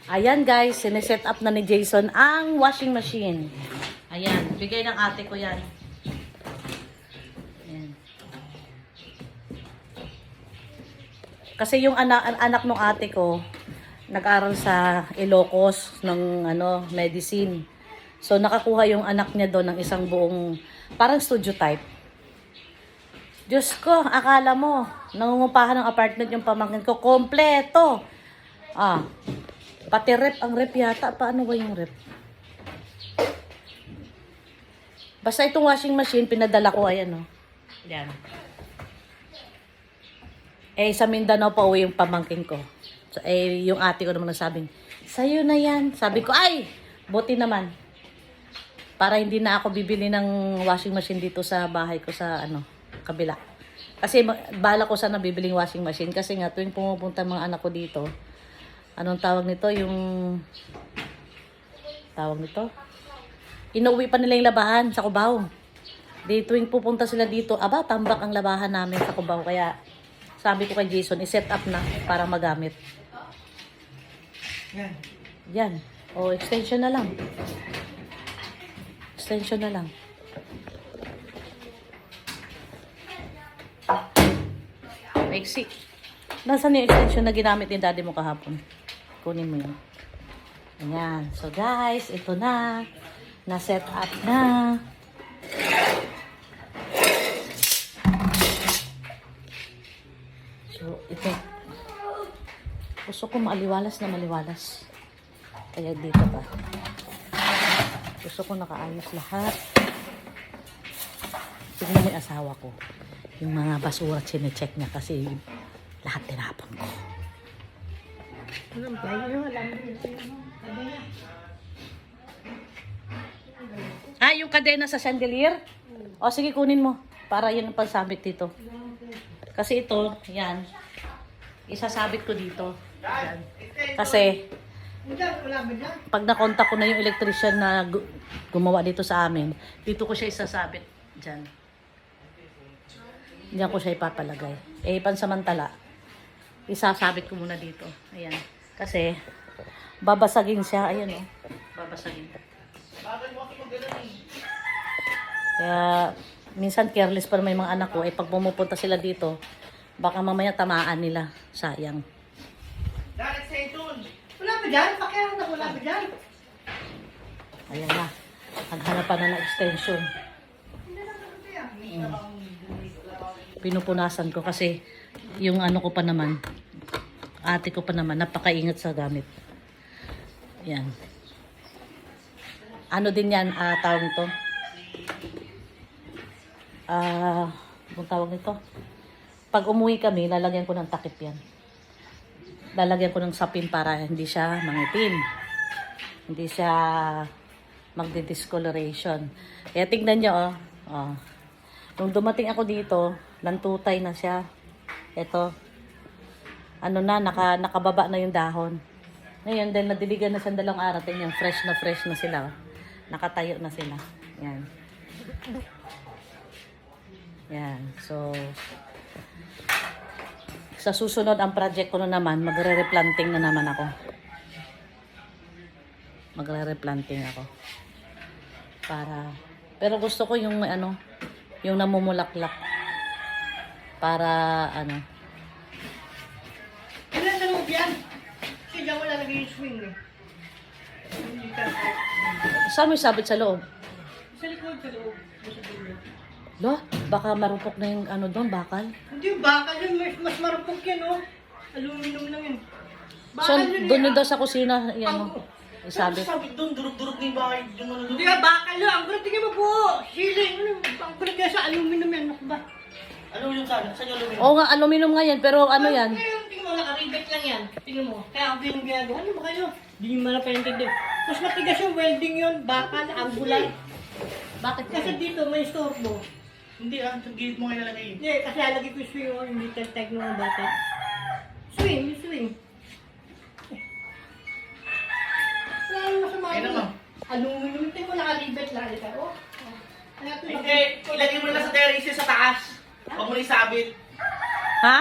Ayan guys, sineset up na ni Jason ang washing machine. Ayan, bigay ng ate ko yan. Ayan. Kasi yung anak ng ate ko, nag-aral sa Ilocos ng medicine. So nakakuha yung anak niya doon ng isang buong, parang studio type. Diyos ko, akala mo, nangungupahan ng apartment yung pamangkin ko, kompleto. Pati rep, ang rep yata. Paano ba yung rep? Basta itong washing machine, pinadala ko, ayan o. Yan. Sa Mindanao pa uwi yung pamangkin ko. So, yung ate ko naman nagsabing, sa'yo na yan. Sabi ko, ay, buti naman. Para hindi na ako bibili ng washing machine dito sa bahay ko sa, kabila. Kasi, bala ko sana bibiling washing machine. Kasi nga, tuwing pumupunta mga anak ko dito, anong tawag nito? Inuwi pa nila yung labahan sa Cubao. Di tuwing pupunta sila dito, tambak ang labahan namin sa Cubao. Kaya sabi ko kay Jason, i-set up na para magamit. Yan. Extension na lang. Extension na lang. Maiksi. Nasaan yung extension na ginamit ni daddy mo kahapon? Kunin mo yun. Ayan. So guys, ito na. Na-set up na. So, ito. Gusto ko maliwalas na maliwalas. Kaya dito pa. Gusto ko nakaayos lahat. Tignan mo yung asawa ko. Yung mga basura chinecheck niya kasi lahat tinapon ko. Yung kadena sa chandelier? Sige, kunin mo. Para yun ang pansabit dito. Kasi ito, yan. Isasabit ko dito. Yan. Kasi, pag nakontak ko na yung electrician na gumawa dito sa amin, dito ko siya isasabit. Diyan. Diyan ko siya ipapalagay. Pansamantala, isasabit ko muna dito. Ayan. Kasi, babasagin siya. Ayan o. Babasagin. Kaya, minsan careless pa may mga anak ko. Pag pumupunta sila dito, baka mamaya tamaan nila. Sayang. Wala ba dyan? Pakihan na wala ba dyan? Ayan na. Naghanapan na ng extension. Pinupunasan ko kasi yung ko pa naman, ate ko pa naman, napakaingat sa gamit. Yan. Ano din yan, tawag nito? Anong tawag nito? Pag umuwi kami, lalagyan ko ng takip yan. Lalagyan ko ng sapin para hindi siya mangitim. Hindi siya magdi-discoloration. Kaya tignan nyo, nung dumating ako dito, lantutay na siya. Ito, nakababa na yung dahon. Ngayon, dahil nadiligan na sa 2 araw, tingnan, fresh na sila. Nakatayo na sila. Yan. Yan. So, sa susunod ang project ko na naman, magre-replanting na naman ako. Magre-replanting ako. Pero gusto ko yung yung namumulaklak. Para Ilan na loob yan? Kasi dyan wala lagi yung swing eh. saan mo sabit sa loob? Sa likod, sa loob. Sa dulo. Lo, baka marupok na yung doon, bakal. Hindi, bakal yun. Mas marupok yan, oh. Aluminum lang yun. So, doon daw sa kusina, isabit. Sabit doon, durog-durog na yung bahay. Hindi ka, bakal yun. Ang gulat, tingin mo po. Siling. Ang gulat kaya sa aluminum yan. Ano ba? Ano yung sana? Saan yung aluminum? Oo nga, aluminum nga yan, pero yan? Tingin mo, nakaribet lang yan. Tingin mo. Kaya ako yung ginagawa. Ano ba kayo? Hindi nyo malapayantindi. Mas matigas yung welding yun. Bakal, angular. Bakit? Kasi dito may storbo. Hindi sa gilid mo ngayon nalagay. Hindi, kasi halagi ko yung swing o yung little tag ng mga bata. Swing, yung swing. Wala naman masama. Ayun naman. Aluminum. Tingin mo, nakalibet lang. Oh. Hindi, ilagay mo lang sa terrace sa taas. Huwag mo na isabit. Ha?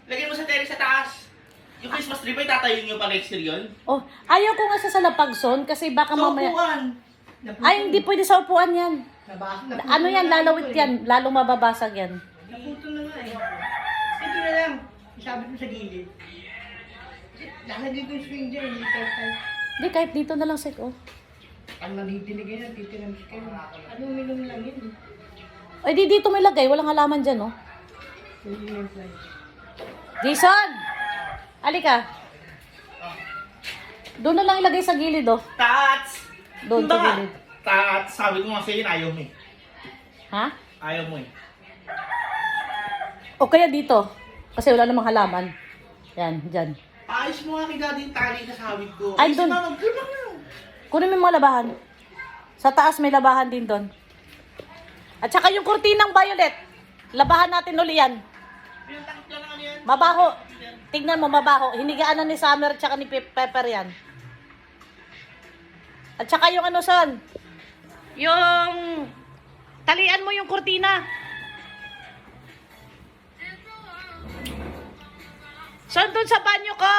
Lagay mo sa terrace sa taas. Yung Christmas tree ba itatayo nyo pa next year yun? Oh, ayaw ko nga sa Lapagson kasi baka Sa mamaya... upuan. Ay, hindi pwede sa upuan yan. Ano yan, lalawit yan. Lalong mababasag yan. Naputo na nga eh. Ito na lang. Isabit mo sa gilid. Lalagay ko yung swing dyan. Hindi tayo. Hindi, kahit dito na lang, Sek, oh. Ang nanitiligay na, titiram si kayo. Ano uminom lang yun? Ay, di dito may lagay. Walang halaman dyan, oh. Jason! Alika. Doon na lang ilagay sa gilid, oh. Tats! Doon sa Ba? gilid. Tats! Sabi ko nga sa'yo, ayaw mo eh. Ha? Ayaw mo eh. O kaya dito. Kasi wala namang halaman. Yan, dyan. Ayos mo nga kay daddy yung tali na sabit ko. Ay, Si doon. mama, gulang na. Kunin mo yung mga labahan. Sa taas may labahan din doon. At saka yung kurtinang violet. Labahan natin uli yan. Pinatakip lang naman yan. Mabaho. Tignan mo, mabaho. Hinigaan na ni Summer at saka ni Pepper yan. At saka yung ano, son? Yung... Talian mo yung kurtina. Son, doon sa banyo ko.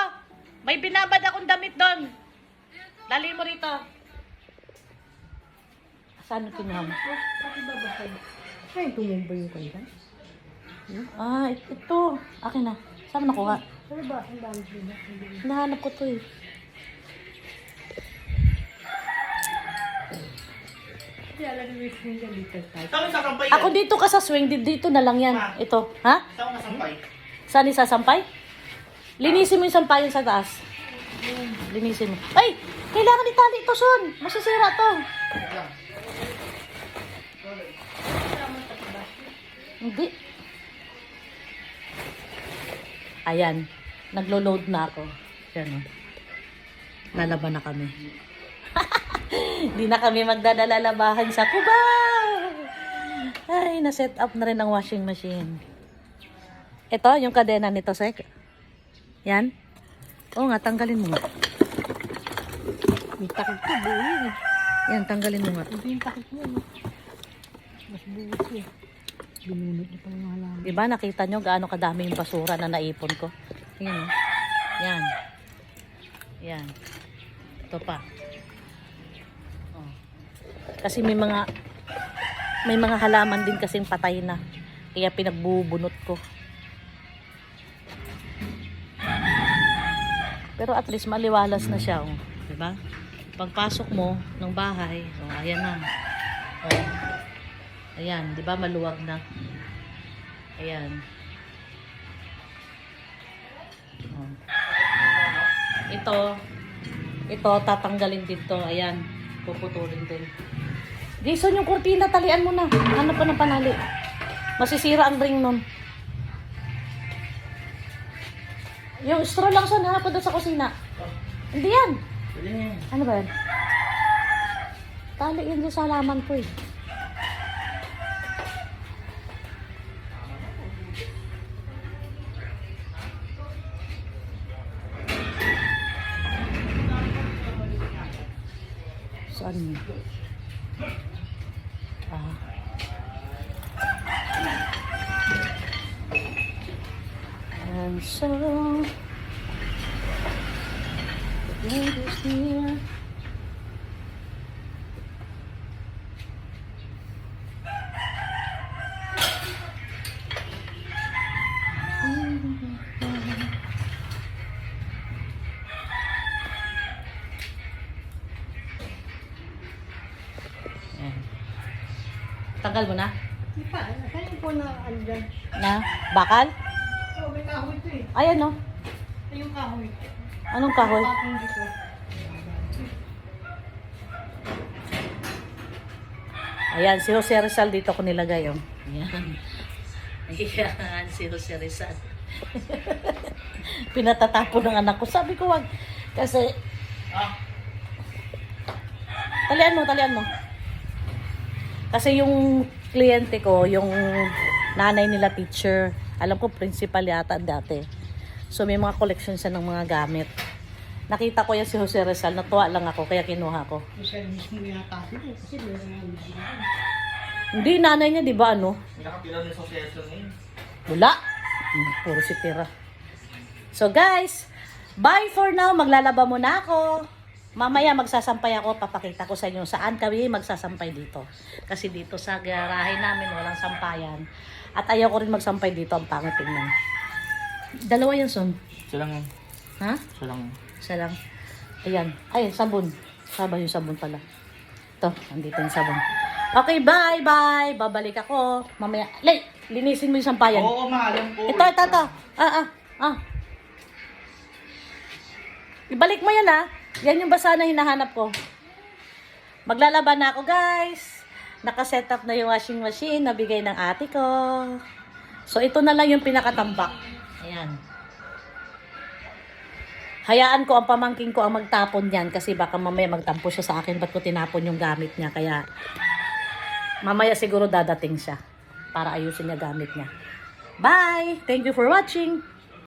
May binabad akong damit doon. Dali mo rito. Saan mo kinuha mo? Ay, tumumba yung kanta. Ah, ito. Akin na. Saan mo nakuha? Ano ba? Ang dami sila. Nahanap ko to eh. Kaya lagi yung swing dyan dito tayo. Saan mo sasampay yan? Ako dito ka sa swing. Dito na lang yan. Ito. Ha? Saan mo nasampay? Saan isasampay? Linisin mo yung sampayan sa taas. Linisin mo. Ay! Kailangan itali ito, Son. Masisira to. Hindi. Ayan. Naglo-load na ako. Yan o. Lalaban na kami. Hindi na kami magdadalalabahan sa Cuba. Ay, na-set up na rin ang washing machine. Ito, yung kadena nito, Sek. Yan. Oo nga, tanggalin mo nga. May takip ko, buhay eh. Yan, tanggalin mo nga. Ito yung takip mo. no? Mas buhos eh. Binunod na pang mga halaman. Diba, nakita nyo gaano kadami yung basura na naipon ko. Yan, oh. Yan. Yan. Ito pa. Oh. Kasi may mga halaman din kasing patay na. Kaya pinagbubunot ko. Pero at least maliwalas na siya, oh. Diba? Pagpasok mo ng bahay, oh, ayan na. Oh. Ayan, diba maluwag na. Ayan. Oh. Ito, tatanggalin dito. Ayan, puputulin din. Jason, yung kurtina, talian mo na. Ano pa ng panali? Masisira ang ring nun. Yung straw lang siya, nakapod doon sa kusina. Hindi yan. Pwede na yan. Ano ba yan? Tali yun dyan sa halaman ko eh. Saan yun? Ah. And so, the end is near. Ayan. Tanggal mo na? Di pa, saan yung po na andyan? Na? Bakal? Oo, may kahoy ito eh. Ayan no? Ay, yung kahoy. Anong kahoy? Patong dito. Ayan, si Jose Rizal dito ko nilagay, oh. Ayan. Ayan, si Jose Rizal. Pinatatapo ng anak ko. Sabi ko, wag. Kasi, talian mo. Kasi yung kliyente ko, yung nanay nila teacher, alam ko principal yata dati. So may mga collection siya ng mga gamit. Nakita ko yan si Jose Rizal, natuwa lang ako, kaya kinuha ko. Yung service mo yata sila. Kasi meron nga hindi. Hindi, nanay niya, di ba ano? May nakapira ng association ngayon. Wala. Puro si tira. So guys, Bye for now. Maglalaba muna ako. Mamaya magsasampay ako. Papakita ko sa inyo saan kami magsasampay dito. Kasi dito sa garahe namin walang sampayan. At ayaw ko rin magsampay dito. Ang pangit tingnan. Dalawa yan, Son. Isa lang yan. Ha? Isa lang. Isa lang. Ayan. Ay, sabon. Saba yung sabon pala. Ito, andito yung sabon. Okay, bye. Babalik ako. Mamaya. Lay, linisin mo yung sampayan. Oo, maalam ko. Ito. Ibalik mo yan, ha. Yan yung basa na hinahanap ko. Maglalaba na ako, guys. Nakaset up na yung washing machine. Nabigay ng ate ko. So, ito na lang yung pinakatambak. Ayan. Hayaan ko ang pamangking ko ang magtapon yan kasi baka mamaya magtampo siya sa akin ba't ko tinapon yung gamit niya. Kaya mamaya siguro dadating siya para ayusin niya gamit niya. Bye! Thank you for watching!